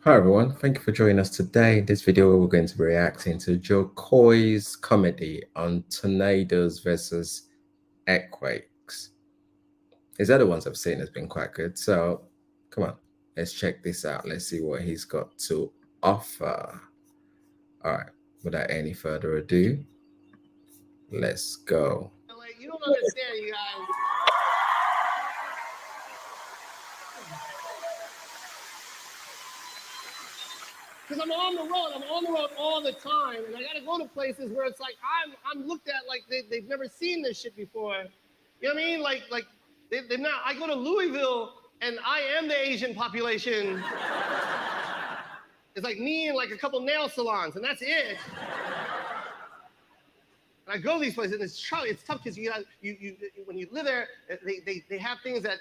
Hi everyone, thank you for joining us today. In this video, we're going to be reacting to JO KOY's comedy on tornadoes versus earthquakes. His other ones I've seen has been quite good. So come on, let's check this out. Let's see what he's got to offer. All right, without any further ado, let's go. Like, you don't understand, you guys. Because I'm on the road. I'm on the road all the time, and I got to go to places where it's like I'm looked at like they've never seen this shit before. You know what I mean? Like they've not. I go to Louisville, and I am the Asian population. It's like me and like a couple nail salons, and that's it. And I go to these places, and it's tough because you when you live there, they have things that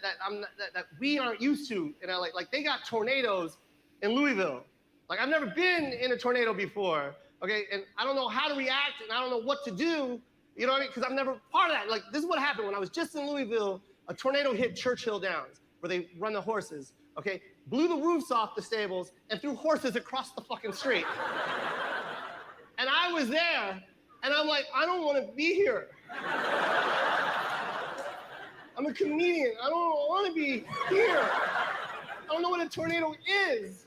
we aren't used to, and like they got tornadoes in Louisville. Like I've never been in a tornado before, okay, and I don't know how to react, and I don't know what to do. You know what I mean? Because I'm never part of that. Like this is what happened when I was just in Louisville. A tornado hit Churchill Downs, where they run the horses. Okay, blew the roofs off the stables and threw horses across the fucking street. And I was there. And I'm like, I don't want to be here. I'm a comedian. I don't want to be here. I don't know what a tornado is.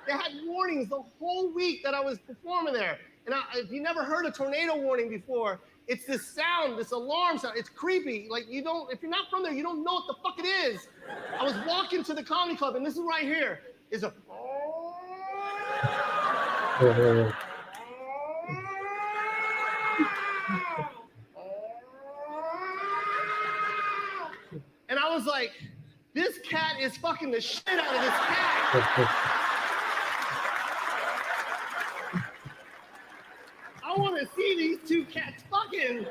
They had warnings the whole week that I was performing there. And if you never heard a tornado warning before, it's this sound, this alarm sound. It's creepy. Like if you're not from there, you don't know what the fuck it is. I was walking to the comedy club, and this is right here. Is a. And I was like, this cat is fucking the shit out of this cat. I want to see these two cats fucking,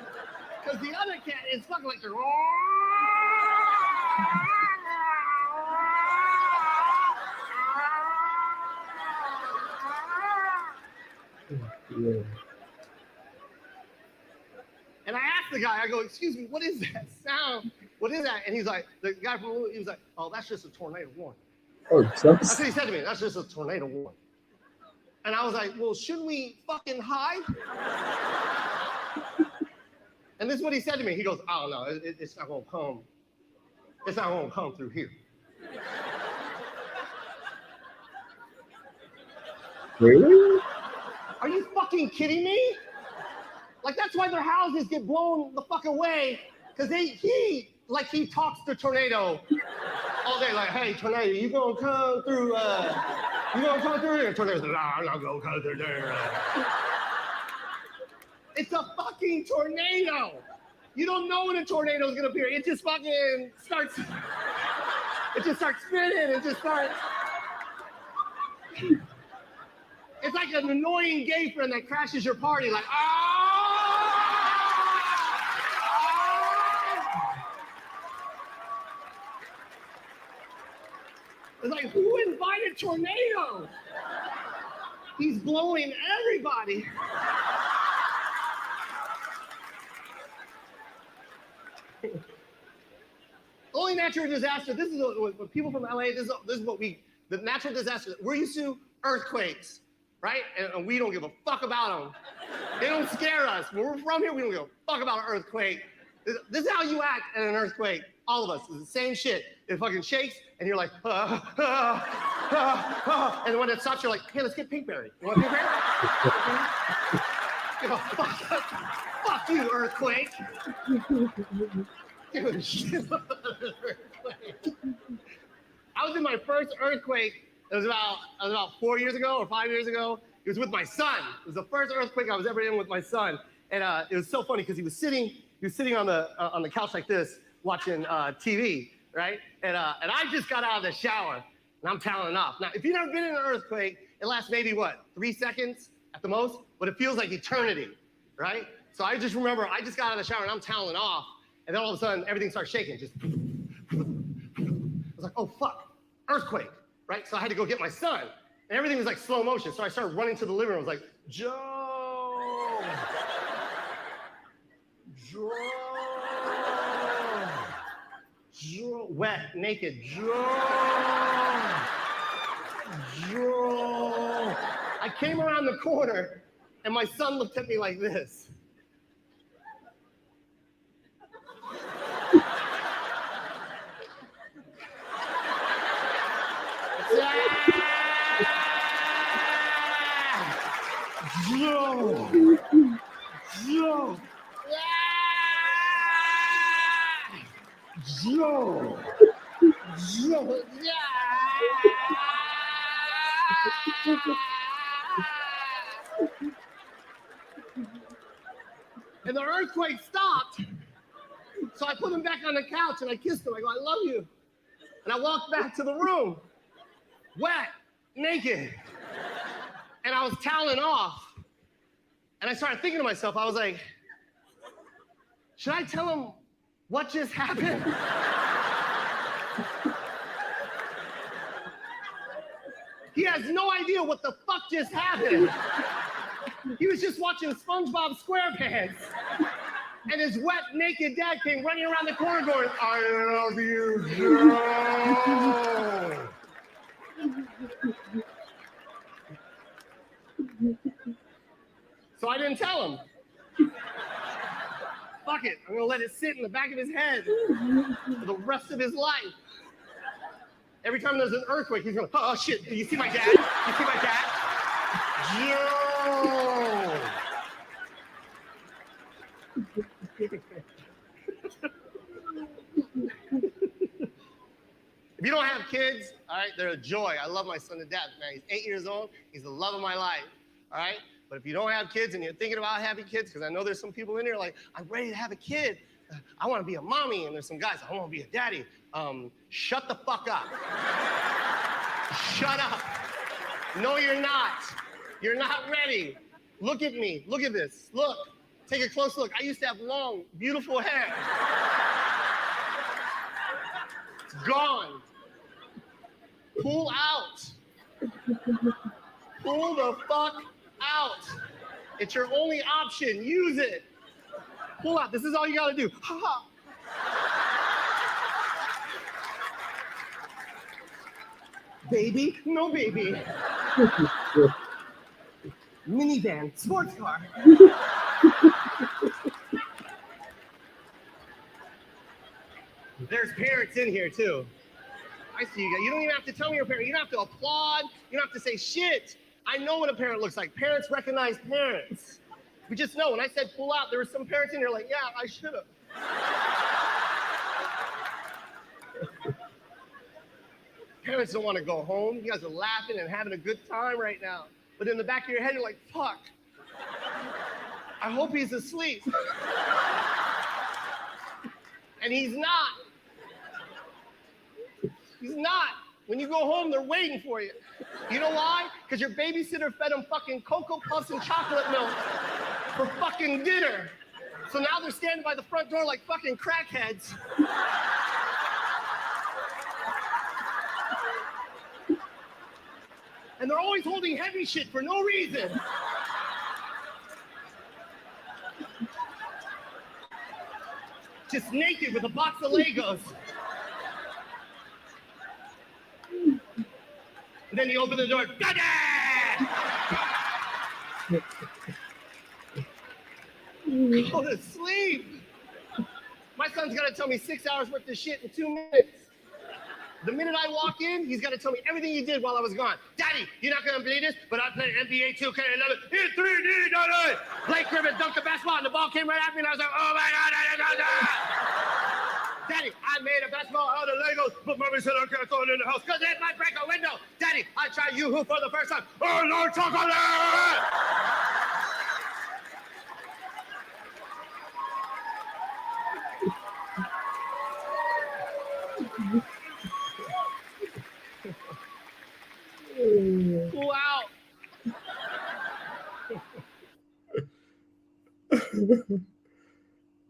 because the other cat is fucking like, yeah. And I asked the guy, I go, excuse me, what is that sound? What is that? And he's like, the guy from he was like, oh, that's just a tornado warning. Oh, that's what he said to me. That's just a tornado warning. And I was like, well, shouldn't we fucking hide? And this is what he said to me. He goes, oh, no, it's not going to come. It's not going to come through here. Really? Are you fucking kidding me? Like, that's why their houses get blown the fuck away, because he talks to tornado all day, like, hey, tornado, you gonna come through, here? Tornado's like, nah, I'm not gonna come through there. It's a fucking tornado. You don't know when a tornado's gonna appear. It just fucking starts, it just starts spinning, it just starts. It's like an annoying gay friend that crashes your party, like, It's like, who invited tornado? He's blowing everybody. Only natural disaster. This is what people from LA. This is what the natural disaster. We're used to earthquakes, right? And we don't give a fuck about them. They don't scare us. When we're from here, we don't give a fuck about an earthquake. This is how you act at an earthquake. All of us. It's the same shit. It fucking shakes, and you're like, and when it stops, you're like, hey, let's get Pinkberry. You want Pinkberry? Fuck you, earthquake. Dude, shit. I was in my first earthquake. It was about 4 years ago or 5 years ago. It was with my son. It was the first earthquake I was ever in with my son, and it was so funny because he was sitting on the couch like this, watching TV, right? And I just got out of the shower, and I'm toweling off. Now, if you've never been in an earthquake, it lasts maybe, 3 seconds at the most, but it feels like eternity, right? So I just remember I just got out of the shower, and I'm toweling off, and then all of a sudden, everything starts shaking. Just, I was like, oh, fuck, earthquake, right? So I had to go get my son, and everything was like slow motion. So I started running to the living room. I was like, Joe, wet, naked, Joe. came around the corner, and my son looked at me like this. Yo! Yo! Yo! Yo! And the earthquake stopped. So I put him back on the couch and I kissed him. I go, I love you. And I walked back to the room, wet, naked. And I was toweling off. And I started thinking to myself, I was like, should I tell him what just happened? He has no idea what the fuck just happened. He was just watching SpongeBob SquarePants. And his wet, naked dad came running around the corner going, I love you, Joe. So I didn't tell him. Fuck it, I'm gonna let it sit in the back of his head for the rest of his life. Every time there's an earthquake, he's going, oh shit, you see my dad? You see my dad? Joe! If you don't have kids, all right, they're a joy. I love my son to death, man. He's 8 years old. He's the love of my life, all right? But if you don't have kids and you're thinking about having kids, because I know there's some people in here like, I'm ready to have a kid. I want to be a mommy. And there's some guys, I want to be a daddy. Shut the fuck up. Shut up. No, you're not. You're not ready. Look at me. Look at this. Look. Take a close look. I used to have long, beautiful hair. It's gone. Pull out. Pull the fuck out. It's your only option. Use it. Pull out. This is all you gotta do. Ha ha. Baby? No baby. Minivan, sports car. There's parents in here too. I see you guys. You don't even have to tell me you're a parent. You don't have to applaud. You don't have to say shit. I know what a parent looks like. Parents recognize parents. We just know. When I said pull out, there were some parents in here like, yeah, I should have. Parents don't want to go home. You guys are laughing and having a good time right now. But in the back of your head, you're like, fuck. I hope he's asleep. And he's not. He's not. When you go home, they're waiting for you. You know why? Because your babysitter fed them fucking Cocoa Puffs and chocolate milk for fucking dinner. So now they're standing by the front door like fucking crackheads. And they're always holding heavy shit for no reason. Just naked with a box of Legos. And then you open the door, Dada! Go to sleep. My son's gotta tell me 6 hours worth of shit in 2 minutes. The minute I walk in, he's gotta tell me everything he did while I was gone. Daddy, you're not gonna believe this, but I played NBA 2K11 in 3D, Daddy! Blake Griffin dunked the basketball and the ball came right at me and I was like, oh my God, Daddy, I made a basketball out of Legos, but Mommy said I can't throw it in the house because it might break a window. Daddy, I tried Yoo-Hoo for the first time. Oh, no chocolate! Wow.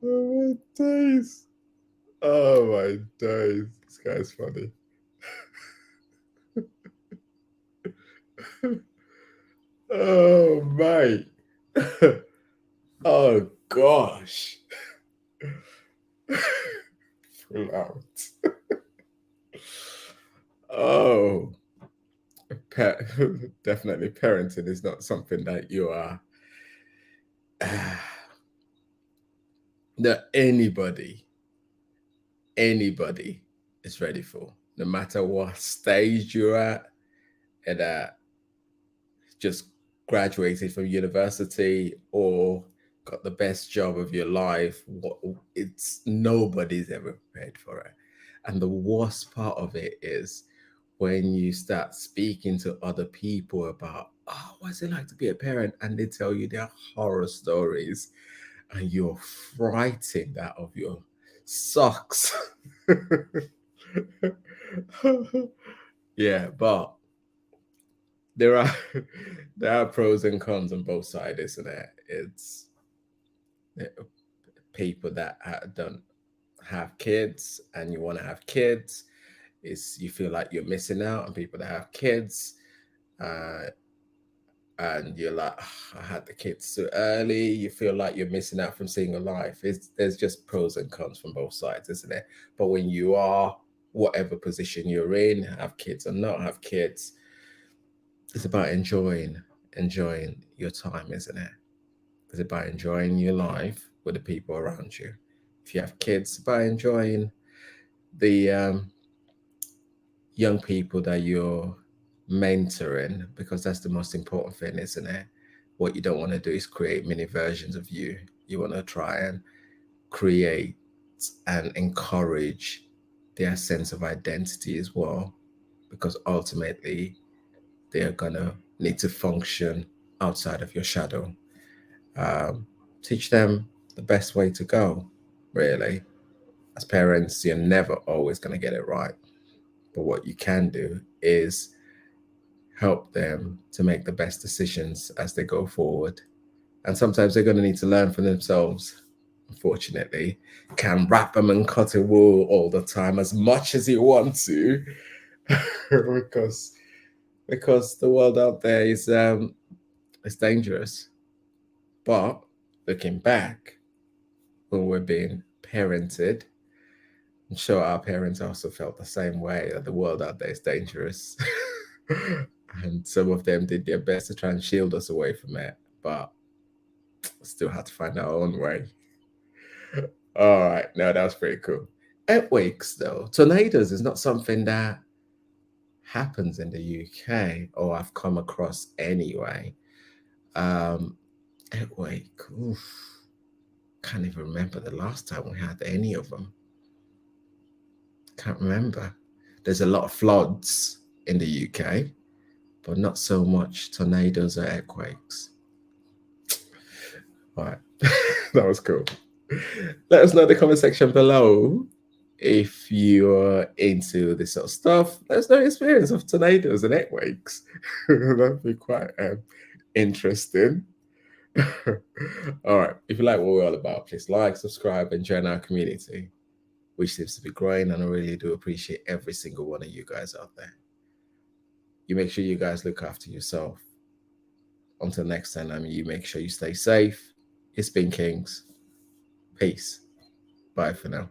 Oh my days. Oh my days. This guy's funny. Oh mate. Oh gosh. Pull out. Oh. definitely parenting is not something that you are that anybody is ready for, no matter what stage you're at, and just graduated from university or got the best job of your life. It's nobody's ever prepared for it. And the worst part of it is when you start speaking to other people about, oh, what's it like to be a parent? And they tell you their horror stories and you're frightened out of your socks. Yeah, but there are there are pros and cons on both sides, isn't it? It's people that don't have kids and you want to have kids. Is you feel like you're missing out on people that have kids, uh, and you're like, "Ah, I had the kids too early." You feel like you're missing out from seeing a life. There's just pros and cons from both sides, isn't it? But when you are whatever position you're in, have kids or not have kids, it's about enjoying your time, isn't it? It's about enjoying your life with the people around you. If you have kids, it's about enjoying the young people that you're mentoring, because that's the most important thing, isn't it? What you don't want to do is create many versions of you. You want to try and create and encourage their sense of identity as well, because ultimately they are gonna need to function outside of your shadow. Teach them the best way to go, really. As parents, you're never always going to get it right. But what you can do is help them to make the best decisions as they go forward. And sometimes they're going to need to learn for themselves. Unfortunately, can wrap them and cut a wool all the time as much as you want to, because the world out there is dangerous. But looking back, when we're being parented, I'm sure our parents also felt the same way, that the world out there is dangerous. And some of them did their best to try and shield us away from it, but still had to find our own way. All right, no, that was pretty cool. Earthquakes, though, tornadoes is not something that happens in the UK or I've come across anyway. Um, Earthquake, oof, can't even remember the last time we had any of them. Can't remember. There's a lot of floods in the UK, but not so much tornadoes or earthquakes. All right, that was cool. Let us know in the comment section below if you're into this sort of stuff. Let us know your experience of tornadoes and earthquakes. That'd be quite interesting. All right, if you like what we're all about, please like, subscribe, and join our community, which seems to be growing, and I really do appreciate every single one of you guys out there. You make sure you guys look after yourself. Until next time, you make sure you stay safe. It's been Kings. Peace. Bye for now.